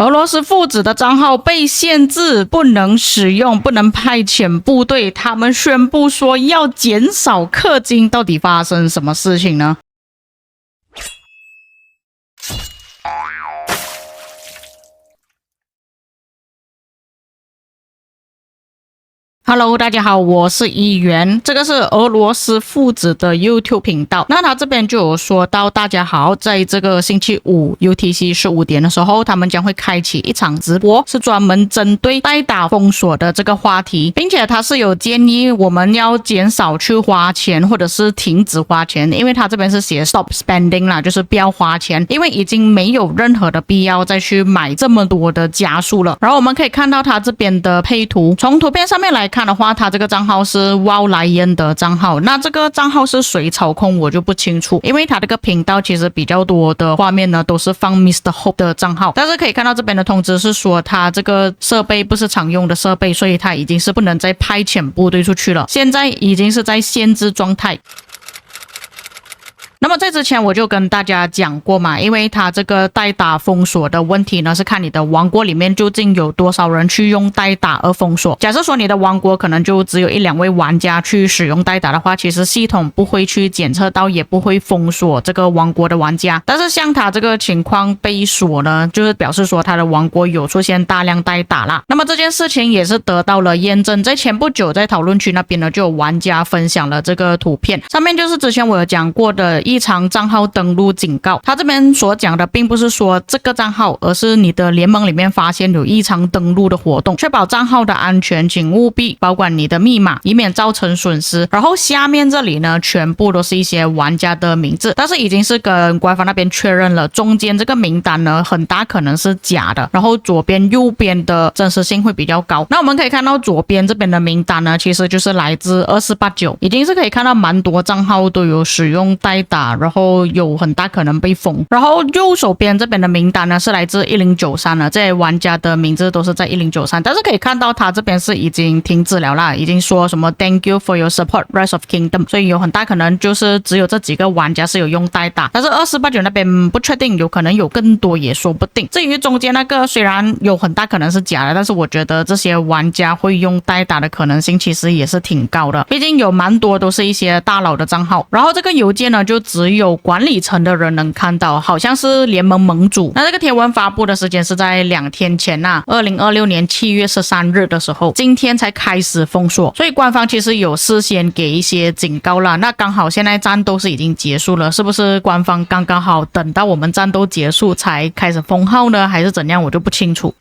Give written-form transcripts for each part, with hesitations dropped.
俄罗斯父子的账号被限制，不能使用，不能派遣部队，他们宣布说要减少氪金，到底发生什么事情呢？Hello， 大家好，我是一元，这个是俄罗斯父子的 YouTube 频道。那他这边就有说到，大家好，在这个星期五 UTC 15点的时候，他们将会开启一场直播，是专门针对代打封锁的这个话题，并且他是有建议我们要减少去花钱，或者是停止花钱，因为他这边是写 stop spending 啦，就是不要花钱，因为已经没有任何的必要再去买这么多的加速了。然后我们可以看到他这边的配图，从图片上面来看的话，他这个账号是 Wow Lion 的账号，那这个账号是谁操控我就不清楚，因为他这个频道其实比较多的画面呢都是放 Mr. Hope 的账号，但是可以看到这边的通知是说他这个设备不是常用的设备，所以他已经是不能再派遣部队出去了，现在已经是在限制状态。那么在之前我就跟大家讲过嘛，因为它这个代打封锁的问题呢，是看你的王国里面究竟有多少人去用代打而封锁。假设说你的王国可能就只有1-2位玩家去使用代打的话，其实系统不会去检测到，也不会封锁这个王国的玩家。但是像他这个情况被锁呢，就是表示说他的王国有出现大量代打啦。那么这件事情也是得到了验证，在前不久在讨论区那边呢，就有玩家分享了这个图片，上面就是之前我有讲过的异常账号登录警告。他这边所讲的并不是说这个账号，而是你的联盟里面发现有异常登录的活动，确保账号的安全，请务必保管你的密码，以免造成损失。然后下面这里呢，全部都是一些玩家的名字，但是已经是跟官方那边确认了，中间这个名单呢，很大可能是假的，然后左边右边的真实性会比较高。那我们可以看到左边这边的名单呢，其实就是来自2489，已经是可以看到蛮多账号都有使用代打，然后有很大可能被封。然后右手边这边的名单呢，是来自1093了，这些玩家的名字都是在1093，但是可以看到他这边是已经停止了啦，已经说什么 Thank you for your support Rise of Kingdom， 所以有很大可能就是只有这几个玩家是有用代打，但是2489那边不确定，有可能有更多也说不定。至于中间那个虽然有很大可能是假的，但是我觉得这些玩家会用代打的可能性其实也是挺高的，毕竟有蛮多都是一些大佬的账号。然后这个邮件呢，就只有管理层的人能看到，好像是联盟盟主。那这个贴文发布的时间是在2天前2026年7月13日的时候，今天才开始封锁，所以官方其实有事先给一些警告了。那刚好现在战斗是已经结束了，是不是官方刚刚好等到我们战斗结束才开始封号呢，还是怎样，我就不清楚。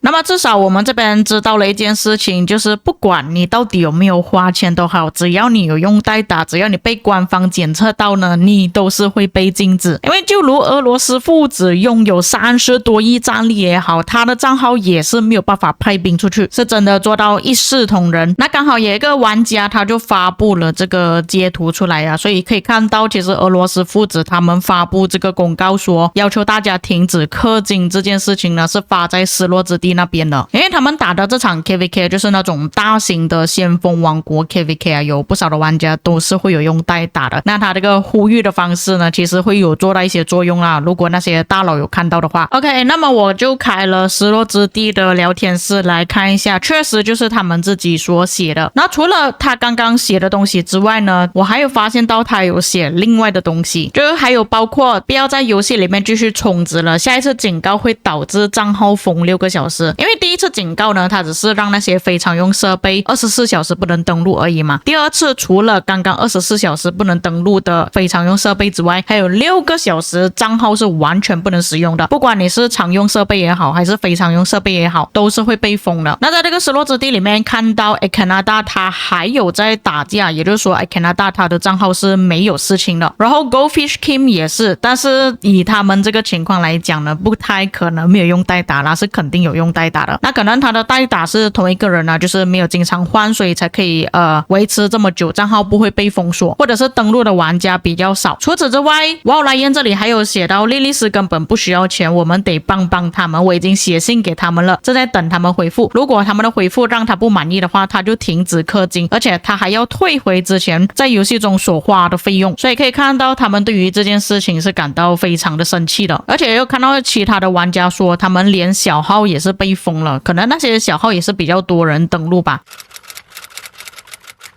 那么至少我们这边知道了一件事情，就是不管你到底有没有花钱都好，只要你有用代打，只要你被官方检测到呢，你都是会被禁止。因为就如俄罗斯父子拥有30多亿战力也好，他的账号也是没有办法派兵出去，是真的做到一视同仁。那刚好有一个玩家他就发布了这个截图出来啊，所以可以看到其实俄罗斯父子他们发布这个公告说要求大家停止氪金这件事情呢，是发在失落之地那边的。因为他们打的这场 KVK 就是那种大型的先锋王国 KVK 啊，有不少的玩家都是会有用代打的。那他这个呼吁的方式呢，其实会有做到一些作用啦，如果那些大佬有看到的话。 OK， 那么我就开了失落之地的聊天室来看一下，确实就是他们自己所写的。那除了他刚刚写的东西之外呢，我还有发现到他有写另外的东西，就是还有包括不要在游戏里面继续充值了，下一次警告会导致账号封6个小时。因为第一次警告呢，它只是让那些非常用设备24小时不能登录而已嘛。第二次除了刚刚24小时不能登录的非常用设备之外，还有6个小时账号是完全不能使用的，不管你是常用设备也好，还是非常用设备也好，都是会被封的。那在这个失落之地里面看到 Canada 他还有在打架，也就是说 Canada 他的账号是没有事情的。然后 Goldfish Kim 也是，但是以他们这个情况来讲呢，不太可能没有用代打啦，是肯定有用用代打的。那可能他的代打是同一个人啊，就是没有经常换，所以才可以维持这么久，账号不会被封锁，或者是登录的玩家比较少。除此之外，哇莱恩这里还有写到莉莉丝根本不需要钱，我们得帮他们，我已经写信给他们了，正在等他们回复。如果他们的回复让他不满意的话，他就停止氪金，而且他还要退回之前在游戏中所花的费用。所以可以看到他们对于这件事情是感到非常的生气的。而且又看到其他的玩家说他们连小号也是被封了，可能那些小号也是比较多人登录吧。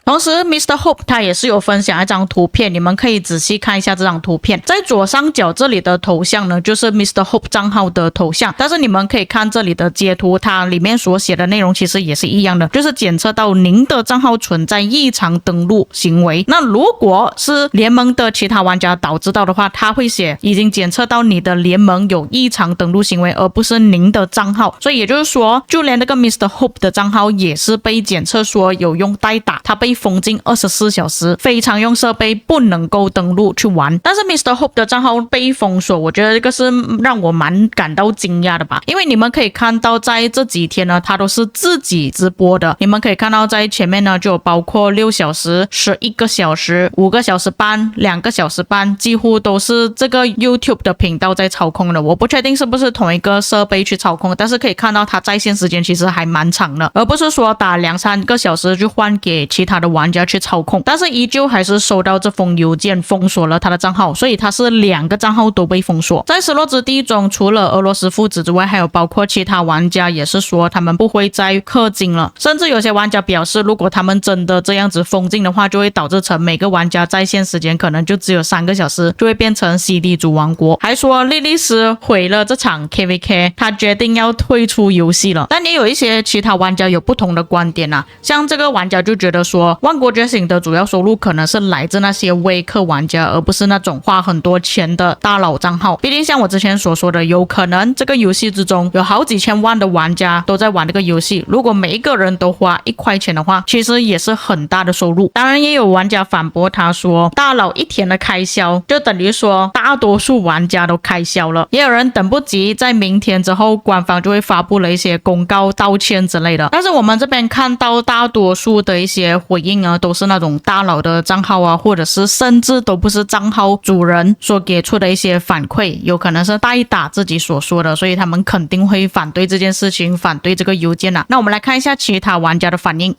同时 Mr. Hope 他也是有分享一张图片，你们可以仔细看一下这张图片。在左上角这里的头像呢，就是 Mr. Hope 账号的头像，但是你们可以看这里的截图，它里面所写的内容其实也是一样的，就是检测到您的账号存在异常登录行为。那如果是联盟的其他玩家导致到的话，他会写已经检测到你的联盟有异常登录行为，而不是您的账号。所以也就是说，就连那个 Mr. Hope 的账号也是被检测说有用代打，他被封禁24小时，非常用设备不能够登录去玩。但是 Mr. Hope 的账号被封锁，我觉得这个是让我蛮感到惊讶的吧。因为你们可以看到在这几天呢，他都是自己直播的。你们可以看到在前面呢就有包括6小时、11个小时、5个小时半、2个小时半，几乎都是这个 YouTube 的频道在操控的。我不确定是不是同一个设备去操控，但是可以看到他在线时间其实还蛮长的，而不是说打2-3个小时就换给其他的玩家去操控。但是依旧还是收到这封邮件封锁了他的账号，所以他是2个账号都被封锁。在失落之地中，除了俄罗斯父子之外，还有包括其他玩家也是说他们不会再氪金了，甚至有些玩家表示，如果他们真的这样子封禁的话，就会导致成每个玩家在线时间可能就只有3个小时，就会变成 CD 主王国。还说莉莉丝毁了这场 KVK， 他决定要退出游戏了。但也有一些其他玩家有不同的观点啊，像这个玩家就觉得说，万国觉醒的主要收入可能是来自那些微氪玩家，而不是那种花很多钱的大佬账号。毕竟像我之前所说的，有可能这个游戏之中有好几千万的玩家都在玩这个游戏，如果每一个人都花1块钱的话，其实也是很大的收入。当然也有玩家反驳他说，大佬一天的开销就等于说大多数玩家都开销了。也有人等不及在明天之后官方就会发布了一些公告道歉之类的。但是我们这边看到大多数的一些回应啊，都是那种大佬的账号啊，或者是甚至都不是账号主人所给出的一些反馈，有可能是代打自己所说的，所以他们肯定会反对这件事情，反对这个邮件啊。那我们来看一下其他玩家的反应。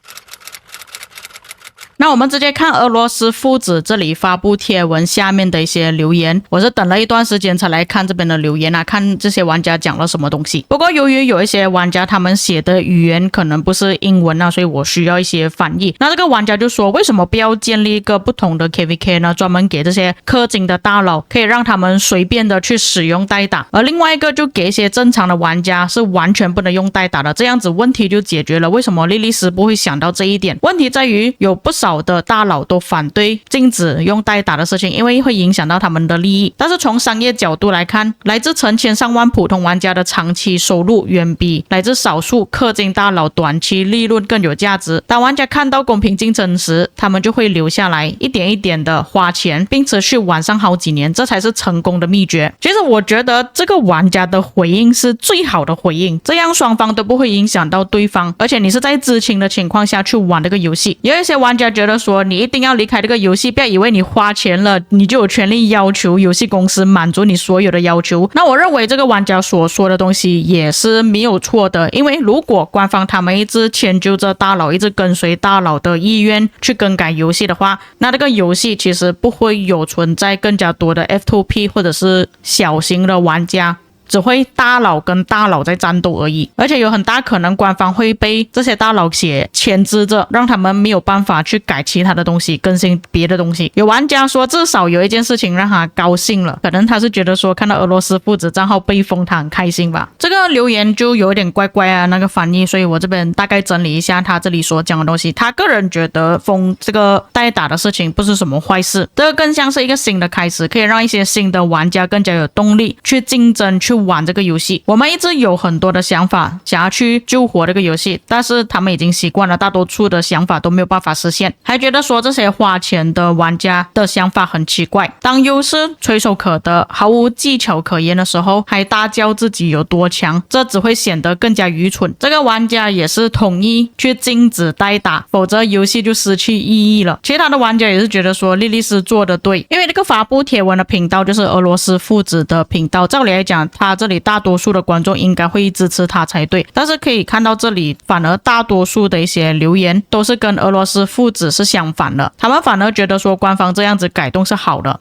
那我们直接看俄罗斯父子这里发布贴文下面的一些留言，我是等了一段时间才来看这边的留言啊，看这些玩家讲了什么东西。不过由于有一些玩家他们写的语言可能不是英文啊，所以我需要一些翻译。那这个玩家就说，为什么不要建立一个不同的 KVK 呢？专门给这些氪金的大佬，可以让他们随便的去使用代打，而另外一个就给一些正常的玩家是完全不能用代打的，这样子问题就解决了。为什么莉莉丝不会想到这一点？问题在于有不少的大佬都反对禁止用代打的事情，因为会影响到他们的利益。但是从商业角度来看，来自成千上万普通玩家的长期收入远比来自少数氪金大佬短期利润更有价值。当玩家看到公平竞争时，他们就会留下来，一点一点的花钱，并持续玩上好几年，这才是成功的秘诀。其实我觉得这个玩家的回应是最好的回应，这样双方都不会影响到对方，而且你是在知情的情况下去玩这个游戏。有一些玩家觉得说，你一定要离开这个游戏，不要以为你花钱了你就有权利要求游戏公司满足你所有的要求。那我认为这个玩家所说的东西也是没有错的，因为如果官方他们一直迁就着大佬，一直跟随大佬的意愿去更改游戏的话，那这个游戏其实不会有存在更加多的 F2P 或者是小型的玩家，只会大佬跟大佬在战斗而已。而且有很大可能官方会被这些大佬牵制着，让他们没有办法去改其他的东西，更新别的东西。有玩家说至少有一件事情让他高兴了，可能他是觉得说看到俄罗斯父子账号被封他很开心吧。这个留言就有点怪怪啊，那个翻译，所以我这边大概整理一下他这里所讲的东西。他个人觉得封这个代打的事情不是什么坏事，这个更像是一个新的开始，可以让一些新的玩家更加有动力去竞争去玩这个游戏。我们一直有很多的想法想要去救活这个游戏，但是他们已经习惯了，大多数的想法都没有办法实现，还觉得说这些花钱的玩家的想法很奇怪。当优势垂手可得，毫无技巧可言的时候，还大叫自己有多强，这只会显得更加愚蠢。这个玩家也是同意去禁止代打，否则游戏就失去意义了。其他的玩家也是觉得说莉莉丝做的对，因为这个发布帖文的频道就是俄罗斯父子的频道，照理来讲他这里大多数的观众应该会支持他才对，但是可以看到这里反而大多数的一些留言都是跟俄罗斯父子是相反的，他们反而觉得说官方这样子改动是好的。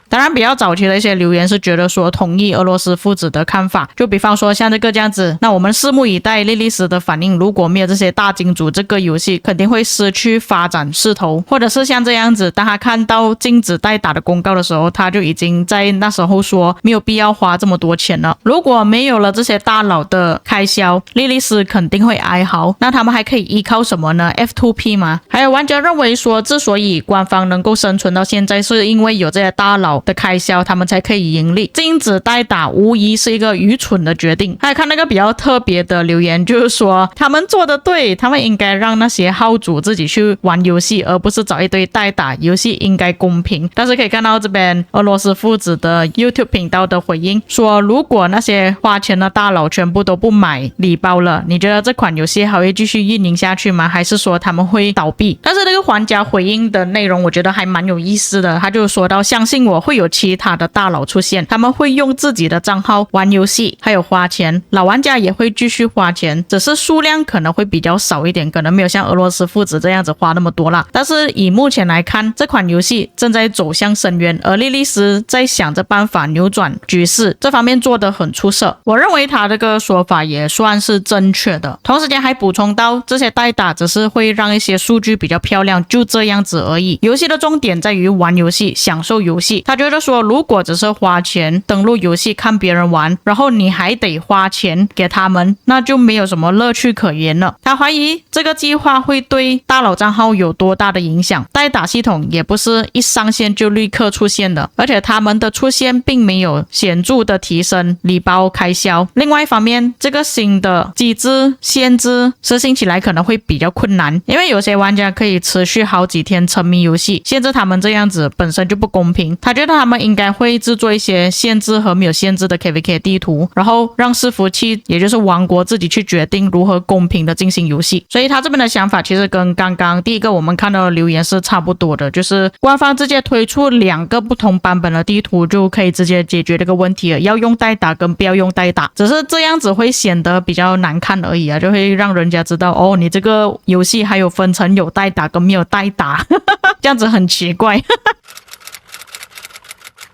当然比较早期的一些留言是觉得说同意俄罗斯父子的看法，就比方说像这个这样子，那我们拭目以待莉莉丝的反应，如果没有这些大金主，这个游戏肯定会失去发展势头。或者是像这样子，当他看到禁止代打的公告的时候，他就已经在那时候说没有必要花这么多钱了。如果没有了这些大佬的开销，莉莉丝肯定会哀嚎，那他们还可以依靠什么呢？ F2P 吗？还有玩家认为说，之所以官方能够生存到现在，是因为有这些大佬的开销，他们才可以盈利。禁止代打无疑是一个愚蠢的决定。还有看那个比较特别的留言，就是说他们做的对，他们应该让那些号主自己去玩游戏，而不是找一堆代打，游戏应该公平。但是可以看到这边俄罗斯父子的 YouTube 频道的回应说，如果那些花钱的大佬全部都不买礼包了，你觉得这款游戏还会继续运营下去吗？还是说他们会倒闭？但是这个玩家回应的内容我觉得还蛮有意思的，他就说到，相信我，会有其他的大佬出现，他们会用自己的账号玩游戏，还有花钱，老玩家也会继续花钱，只是数量可能会比较少一点，可能没有像俄罗斯父子这样子花那么多啦。但是以目前来看，这款游戏正在走向深渊，而莉莉丝在想着办法扭转局势，这方面做得很出色。我认为他这个说法也算是正确的。同时间还补充到，这些代打只是会让一些数据比较漂亮，就这样子而已。游戏的重点在于玩游戏，享受游戏。他觉得说，如果只是花钱登录游戏看别人玩，然后你还得花钱给他们，那就没有什么乐趣可言了。他怀疑这个计划会对大佬账号有多大的影响。代打系统也不是一上线就立刻出现的，而且他们的出现并没有显著的提升礼包开销。另外一方面，这个新的机制限制实行起来可能会比较困难，因为有些玩家可以持续好几天沉迷游戏，限制他们这样子本身就不公平。他觉得他们应该会制作一些限制和没有限制的 KVK 地图，然后让伺服器也就是王国自己去决定如何公平的进行游戏。所以他这边的想法其实跟刚刚第一个我们看到的留言是差不多的，就是官方直接推出2个不同版本的地图就可以直接解决这个问题了，要用代打跟不要用代打，只是这样子会显得比较难看而已啊，就会让人家知道哦，你这个游戏还有分成有代打跟没有代打这样子很奇怪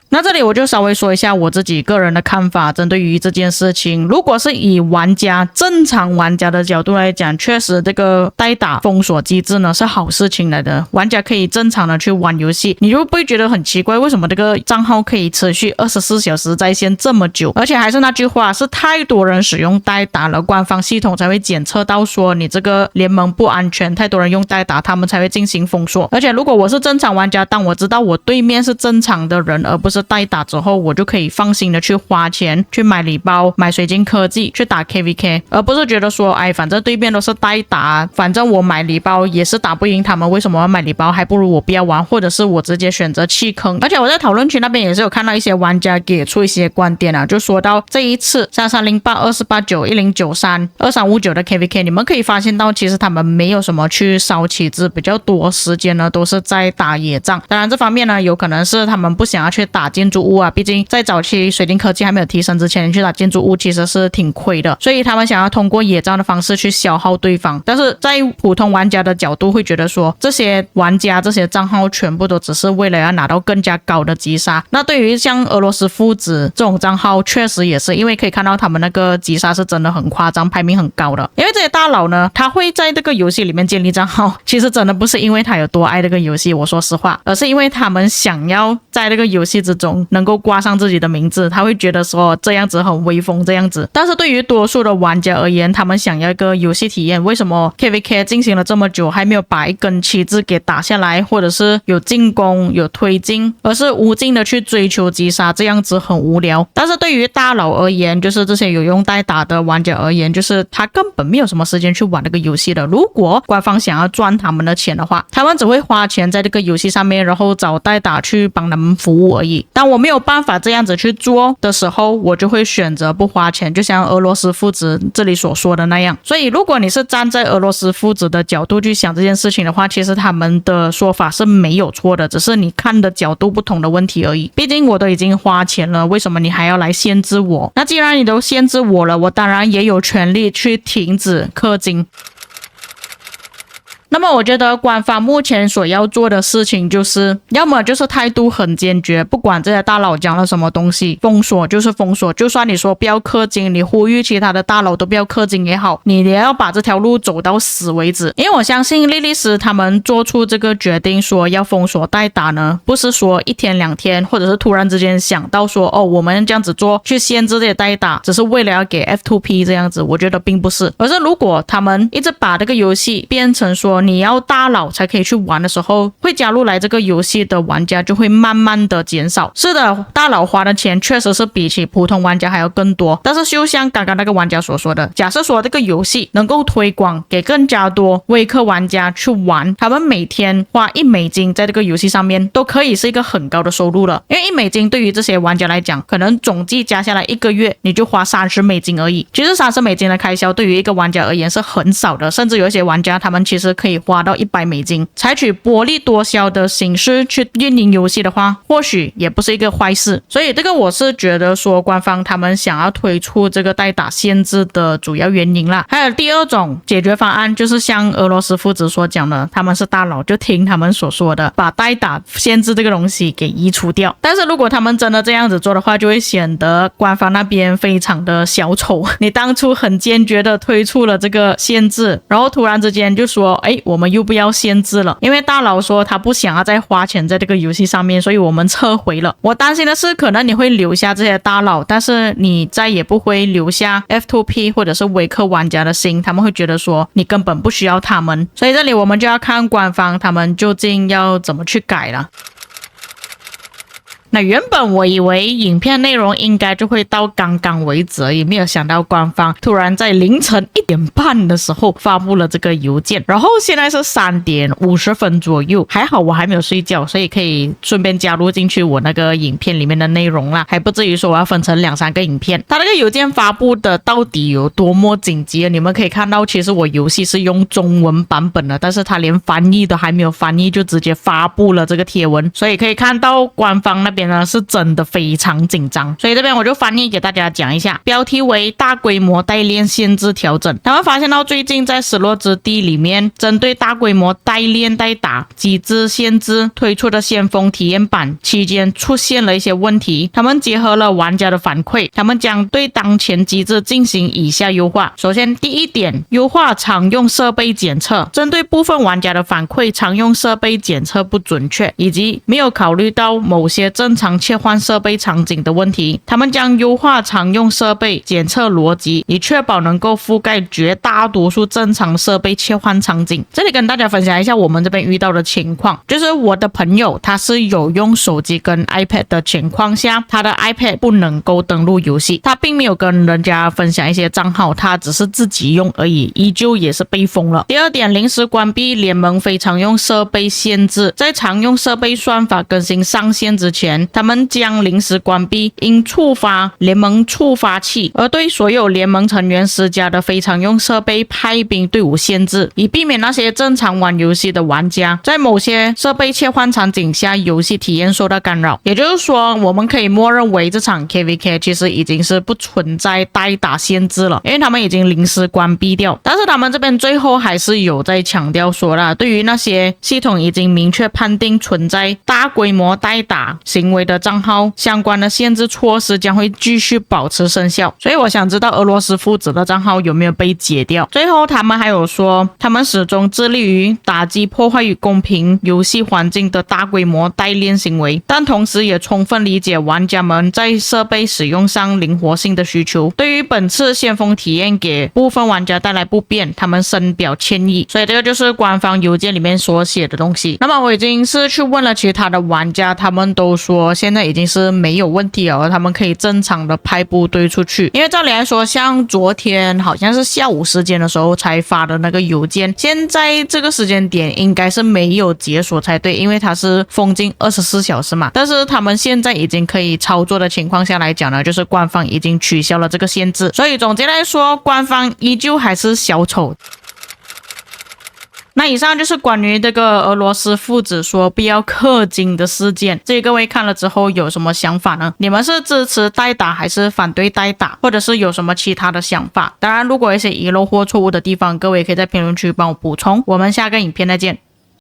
那这里我就稍微说一下我自己个人的看法，针对于这件事情，如果是以玩家正常玩家的角度来讲，确实这个代打封锁机制呢是好事情来的，玩家可以正常的去玩游戏，你就不会觉得很奇怪为什么这个账号可以持续24小时在线这么久。而且还是那句话，是太多人使用代打了，官方系统才会检测到说你这个联盟不安全，太多人用代打，他们才会进行封锁。而且如果我是正常玩家，当我知道我对面是正常的人而不是代打之后，我就可以放心的去花钱去买礼包，买水晶科技，去打 KVK， 而不是觉得说反正对面都是代打，反正我买礼包也是打不赢他们，为什么要买礼包，还不如我不要玩，或者是我直接选择弃坑。而且我在讨论区那边也是有看到一些玩家给出一些观点啊，就说到这一次3308、2489、1093、2359的 KVK， 你们可以发现到其实他们没有什么去烧旗帜，比较多时间呢都是在打野仗。当然这方面呢有可能是他们不想要去打建筑物啊，毕竟在早期水晶科技还没有提升之前，你去打建筑物其实是挺亏的，所以他们想要通过野战的方式去消耗对方。但是在普通玩家的角度会觉得说，这些玩家这些账号全部都只是为了要拿到更加高的击杀。那对于像俄罗斯父子这种账号，确实也是因为可以看到他们那个击杀是真的很夸张，排名很高的。因为这些大佬呢，他会在这个游戏里面建立账号，其实真的不是因为他有多爱这个游戏，我说实话，而是因为他们想要在这个游戏之种能够挂上自己的名字，他会觉得说这样子很威风这样子。但是对于多数的玩家而言，他们想要一个游戏体验，为什么 KVK 进行了这么久还没有把一根旗帜给打下来，或者是有进攻有推进，而是无尽的去追求击杀，这样子很无聊。但是对于大佬而言，就是这些有用代打的玩家而言，就是他根本没有什么时间去玩这个游戏的。如果官方想要赚他们的钱的话，他们只会花钱在这个游戏上面，然后找代打去帮他们服务而已。当我没有办法这样子去做的时候，我就会选择不花钱，就像俄罗斯父子这里所说的那样。所以如果你是站在俄罗斯父子的角度去想这件事情的话，其实他们的说法是没有错的，只是你看的角度不同的问题而已。毕竟我都已经花钱了，为什么你还要来限制我？那既然你都限制我了，我当然也有权利去停止氪金。那么我觉得官方目前所要做的事情就是，要么就是态度很坚决，不管这些大佬讲了什么东西，封锁就是封锁，就算你说不要氪金，你呼吁其他的大佬都不要氪金也好，你也要把这条路走到死为止。因为我相信莉莉丝他们做出这个决定说要封锁代打呢，不是说一天两天，或者是突然之间想到说我们这样子做去限制这些代打，只是为了要给 F2P 这样子，我觉得并不是。而是如果他们一直把这个游戏变成说你要大佬才可以去玩的时候，会加入来这个游戏的玩家就会慢慢的减少。是的，大佬花的钱确实是比起普通玩家还要更多，但是就像刚刚那个玩家所说的，假设说这个游戏能够推广给更加多微氪玩家去玩，他们每天花$1在这个游戏上面都可以是一个很高的收入了。因为$1对于这些玩家来讲，可能总计加下来一个月你就花$30而已。其实$30的开销对于一个玩家而言是很少的，甚至有一些玩家他们其实可以花到$100。采取薄利多销的形式去运营游戏的话，或许也不是一个坏事。所以这个我是觉得说官方他们想要推出这个代打限制的主要原因啦。还有第二种解决方案，就是像俄罗斯父子所讲的，他们是大佬就听他们所说的，把代打限制这个东西给移除掉。但是如果他们真的这样子做的话，就会显得官方那边非常的小丑。你当初很坚决的推出了这个限制，然后突然之间就说我们又不要限制了，因为大佬说他不想要再花钱在这个游戏上面，所以我们撤回了。我担心的是可能你会留下这些大佬，但是你再也不会留下 F2P 或者是微氪玩家的心，他们会觉得说你根本不需要他们。所以这里我们就要看官方他们究竟要怎么去改了。那原本我以为影片内容应该就会到刚刚为止，也没有想到官方突然在凌晨1点半的时候发布了这个邮件，然后现在是3点50分左右，还好我还没有睡觉，所以可以顺便加入进去我那个影片里面的内容啦，还不至于说我要分成2-3个影片。它那个邮件发布的到底有多么紧急，你们可以看到其实我游戏是用中文版本的，但是它连翻译都还没有翻译就直接发布了这个贴文，所以可以看到官方那边呢是真的非常紧张。所以这边我就翻译给大家讲一下，标题为大规模代练限制调整。他们发现到最近在失落之地里面针对大规模代练代打机制限制推出的先锋体验版期间出现了一些问题，他们结合了玩家的反馈，他们将对当前机制进行以下优化。首先第一点，优化常用设备检测，针对部分玩家的反馈常用设备检测不准确，以及没有考虑到某些正常切换设备场景的问题，他们将优化常用设备检测逻辑，以确保能够覆盖绝大多数正常设备切换场景。这里跟大家分享一下我们这边遇到的情况，就是我的朋友他是有用手机跟 iPad 的情况下，他的 iPad 不能够登录游戏，他并没有跟人家分享一些账号，他只是自己用而已，依旧也是被封了。第二点，临时关闭联盟非常用设备限制，在常用设备算法更新上线之前，他们将临时关闭应触发联盟触发器，而对所有联盟成员施加的非常用设备派兵队伍限制，以避免那些正常玩游戏的玩家在某些设备切换场景下游戏体验受到干扰。也就是说，我们可以默认为这场 KVK 其实已经是不存在代打限制了，因为他们已经临时关闭掉。但是他们这边最后还是有在强调说啦，对于那些系统已经明确判定存在大规模代打行行为的账号相关的限制措施将会继续保持生效。所以我想知道俄罗斯父子的账号有没有被解掉。最后他们还有说，他们始终致力于打击破坏与公平游戏环境的大规模代练行为，但同时也充分理解玩家们在设备使用上灵活性的需求。对于本次先锋体验给部分玩家带来不便，他们深表歉意。所以这个就是官方邮件里面所写的东西。那么我已经是去问了其他的玩家，他们都说现在已经是没有问题了，他们可以正常的派部队出去。因为照理来说，像昨天好像是下午时间的时候才发的那个邮件，现在这个时间点应该是没有解锁才对，因为它是封禁24小时嘛。但是他们现在已经可以操作的情况下来讲呢，就是官方已经取消了这个限制。所以总结来说，官方依旧还是小丑。那以上就是关于这个俄罗斯父子说不要氪金的事件。至于各位看了之后有什么想法呢？你们是支持代打还是反对代打，或者是有什么其他的想法？当然如果有一些遗漏或错误的地方，各位可以在评论区帮我补充。我们下个影片再见。